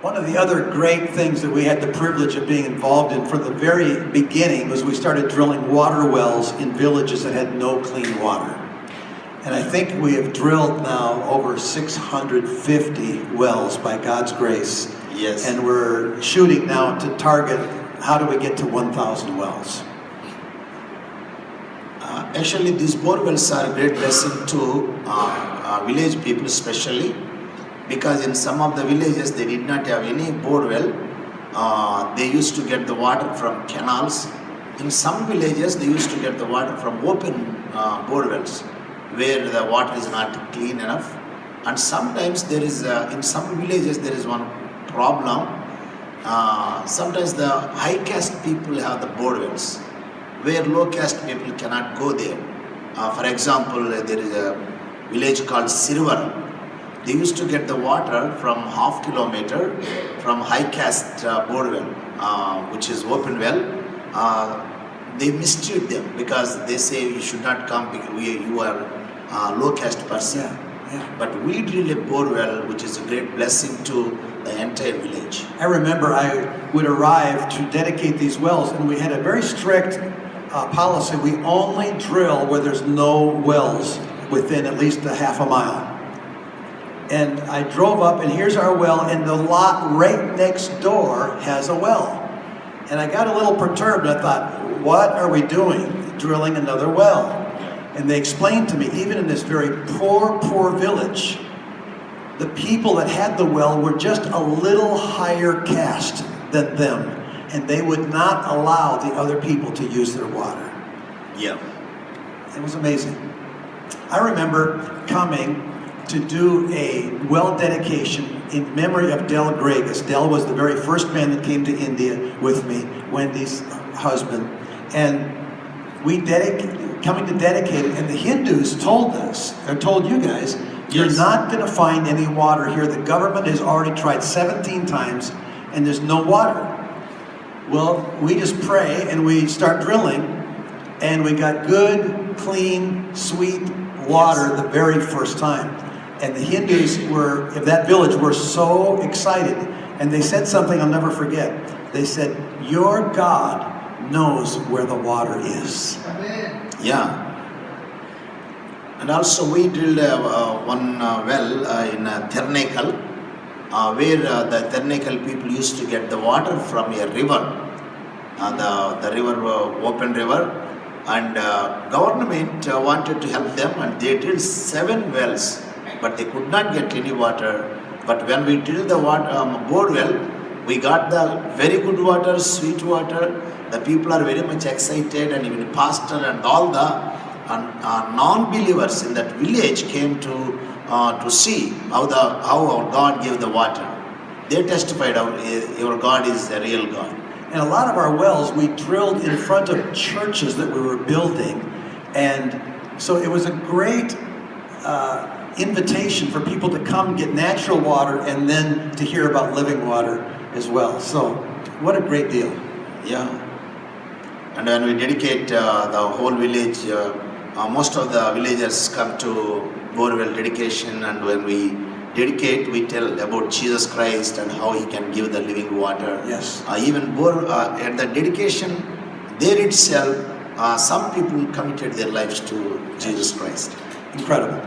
One of the other great things that we had the privilege of being involved in from the very beginning was we started drilling water wells in villages that had no clean water. And I think we have drilled now over 650 wells by God's grace. Yes. And we're shooting now to target, how do we get to 1,000 wells? Actually, these bore wells are a great blessing to village people especially, because in some of the villages they did not have any bore well. They used to get the water from canals. In some villages they used to get the water from open bore wells where the water is not clean enough. And sometimes there is, in some villages there is one problem. Sometimes the high caste people have the bore wells where low caste people cannot go there. For example, there is a village called Sirvaram. They used to get the water from half kilometer from high caste bore well, which is open well. They mistreat them because they say you should not come because you are a low caste person. Yeah. But we drill a bore well, which is a great blessing to the entire village. I remember I would arrive to dedicate these wells, and we had a very strict policy. We only drill where there's no wells within at least a half a mile. And I drove up, and here's our well, and the lot right next door has a well. And I got a little perturbed. I thought, what are we doing, drilling another well? And they explained to me, even in this very poor village, the people that had the well were just a little higher caste than them, and they would not allow the other people to use their water. Yeah. It was amazing. I remember coming to do a well dedication in memory of Del Gregus. Del was the very first man that came to India with me, Wendy's husband, and we coming to dedicate it, and the Hindus told us, or told you guys, you're Yes. not going to find any water here. The government has already tried 17 times, and there's no water. Well, we just pray, and we start drilling, and we got good, clean, sweet water the very first time. And the Hindus of that village were so excited, and they said something I'll never forget. They said, your God knows where the water is. Yeah. And also we drilled one well in Ternekal, where the Ternekal people used to get the water from a river, the river, open river, and government wanted to help them, and they drilled 7 wells, but they could not get any water. But when we drilled the bore well, we got the very good water, sweet water. The people are very much excited, and even pastor and all the non-believers in that village came to see how our God gave the water. They testified our God is a real God. And a lot of our wells we drilled in front of churches that we were building, and so it was a great invitation for people to come get natural water and then to hear about living water as well. So what a great deal. Yeah. And when we dedicate the whole village, most of the villagers come to borewell dedication, and when we dedicate, we tell about Jesus Christ and how He can give the living water. Yes. Even at the dedication, there itself, some people committed their lives to Jesus Christ. Incredible.